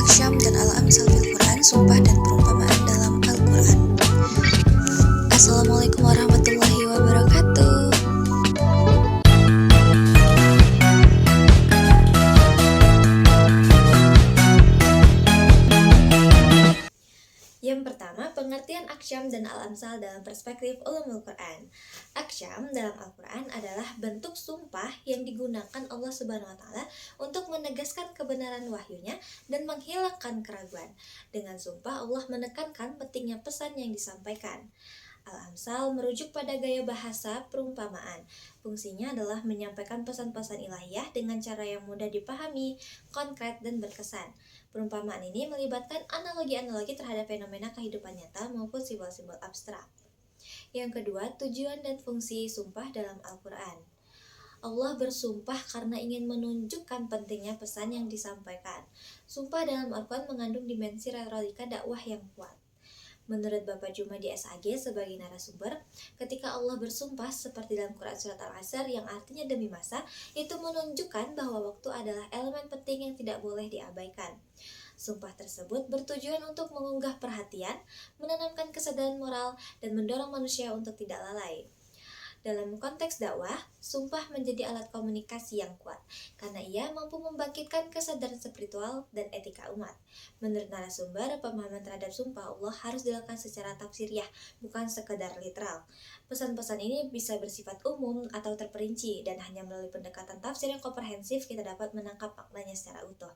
Asyam dan Al-Amsal fil Quran, sumpah dan perumpamaan dalam Al-Quran. Assalamualaikum warahmatullahi wabarakatuh. Yang pertama, pengertian Aksyam dan Al-Amsal dalam perspektif ulumul Quran. Aksyam dalam Al-Quran adalah bentuk sumpah yang digunakan Allah Subhanahu wa Ta'ala untuk menegaskan kebenaran wahyunya dan menghilangkan keraguan. Dengan sumpah, Allah menekankan pentingnya pesan yang disampaikan. Al-Amsal merujuk pada gaya bahasa perumpamaan. Fungsinya adalah menyampaikan pesan-pesan ilahiyah dengan cara yang mudah dipahami, konkret, dan berkesan. Perumpamaan ini melibatkan analogi-analogi terhadap fenomena kehidupan nyata maupun simbol-simbol abstrak. Yang kedua, tujuan dan fungsi sumpah dalam Al-Quran. Allah bersumpah karena ingin menunjukkan pentingnya pesan yang disampaikan. Sumpah dalam Al-Quran mengandung dimensi retorika dakwah yang kuat. Menurut Bapak Jumadi SAG sebagai narasumber, ketika Allah bersumpah seperti dalam Quran Surat Al-Asr yang artinya demi masa, itu menunjukkan bahwa waktu adalah elemen penting yang tidak boleh diabaikan. Sumpah tersebut bertujuan untuk mengunggah perhatian, menanamkan kesadaran moral, dan mendorong manusia untuk tidak lalai. Dalam konteks dakwah, sumpah menjadi alat komunikasi yang kuat karena ia mampu membangkitkan kesadaran spiritual dan etika umat. Menurut narasumber, pemahaman terhadap sumpah Allah harus dilakukan secara tafsiriyah, bukan sekedar literal. Pesan-pesan ini bisa bersifat umum atau terperinci dan hanya melalui pendekatan tafsir yang komprehensif kita dapat menangkap maknanya secara utuh.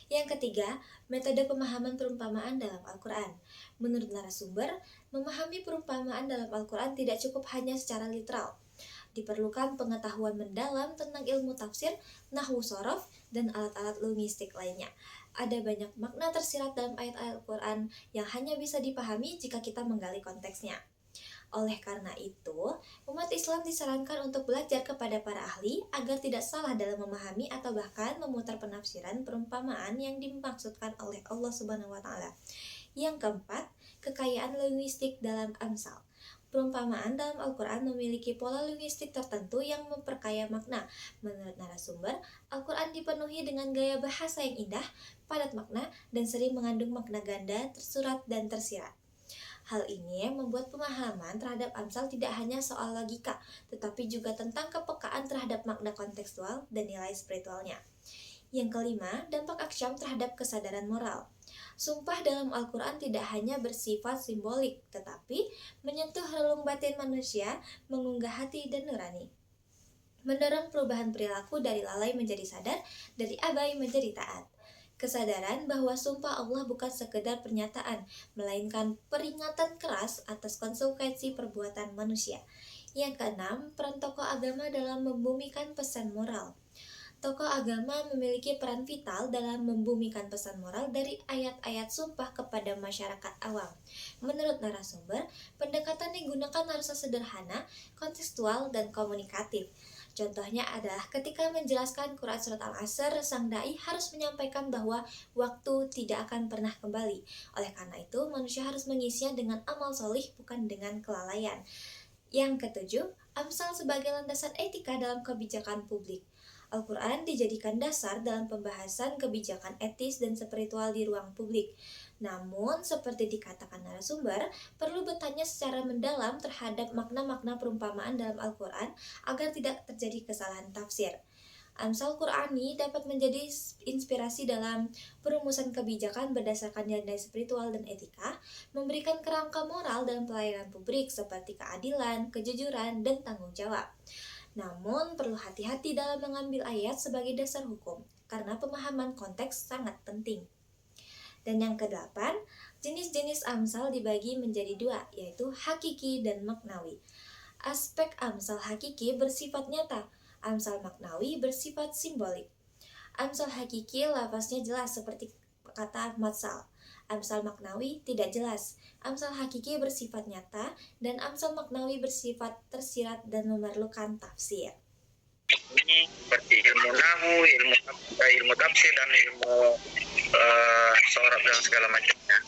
Yang ketiga, metode pemahaman perumpamaan dalam Al-Quran. Menurut narasumber, memahami perumpamaan dalam Al-Quran tidak cukup hanya secara literal. Diperlukan pengetahuan mendalam tentang ilmu tafsir, nahwu sorof, dan alat-alat linguistik lainnya. Ada banyak makna tersirat dalam ayat-ayat Al-Quran yang hanya bisa dipahami jika kita menggali konteksnya. Oleh karena itu, umat Islam disarankan untuk belajar kepada para ahli agar tidak salah dalam memahami atau bahkan memutar penafsiran perumpamaan yang dimaksudkan oleh Allah Subhanahu wa Ta'ala. Yang keempat, kekayaan linguistik dalam Amsal. Perumpamaan dalam Al-Quran memiliki pola linguistik tertentu yang memperkaya makna. Menurut narasumber, Al-Quran dipenuhi dengan gaya bahasa yang indah, padat makna, dan sering mengandung makna ganda, tersurat, dan tersirat. Hal ini membuat pemahaman terhadap Amsal tidak hanya soal logika, tetapi juga tentang kepekaan terhadap makna kontekstual dan nilai spiritualnya. Yang kelima, dampak Aksyam terhadap kesadaran moral. Sumpah dalam Al-Quran tidak hanya bersifat simbolik, tetapi menyentuh relung batin manusia, mengunggah hati dan nurani. Mendorong perubahan perilaku dari lalai menjadi sadar, dari abai menjadi taat. Kesadaran bahwa sumpah Allah bukan sekedar pernyataan, melainkan peringatan keras atas konsekuensi perbuatan manusia. Yang keenam, peran tokoh agama dalam membumikan pesan moral. Tokoh agama memiliki peran vital dalam membumikan pesan moral dari ayat-ayat sumpah kepada masyarakat awam. Menurut narasumber, pendekatan yang digunakan harusnya sederhana, kontekstual, dan komunikatif. Contohnya adalah ketika menjelaskan Quran Surat Al-Asr, sang da'i harus menyampaikan bahwa waktu tidak akan pernah kembali. Oleh karena itu, manusia harus mengisinya dengan amal solih, bukan dengan kelalaian. Yang ketujuh, Amsal sebagai landasan etika dalam kebijakan publik. Al-Quran dijadikan dasar dalam pembahasan kebijakan etis dan spiritual di ruang publik. Namun, seperti dikatakan narasumber, perlu bertanya secara mendalam terhadap makna-makna perumpamaan dalam Al-Quran agar tidak terjadi kesalahan tafsir. Amsal Qur'ani dapat menjadi inspirasi dalam perumusan kebijakan berdasarkan nilai spiritual dan etika, memberikan kerangka moral dalam pelayanan publik seperti keadilan, kejujuran, dan tanggung jawab. Namun, perlu hati-hati dalam mengambil ayat sebagai dasar hukum, karena pemahaman konteks sangat penting. Dan yang kedelapan, jenis-jenis Amsal dibagi menjadi dua, yaitu hakiki dan maknawi. Aspek Amsal hakiki bersifat nyata, Amsal maknawi bersifat simbolik. Amsal hakiki lafaznya jelas seperti kata matsal. Amsal maknawi tidak jelas. Amsal hakiki bersifat nyata dan amsal maknawi bersifat tersirat dan memerlukan tafsir. Ini seperti ilmu nahu, ilmu tafsir dan ilmu sorab dan segala macamnya.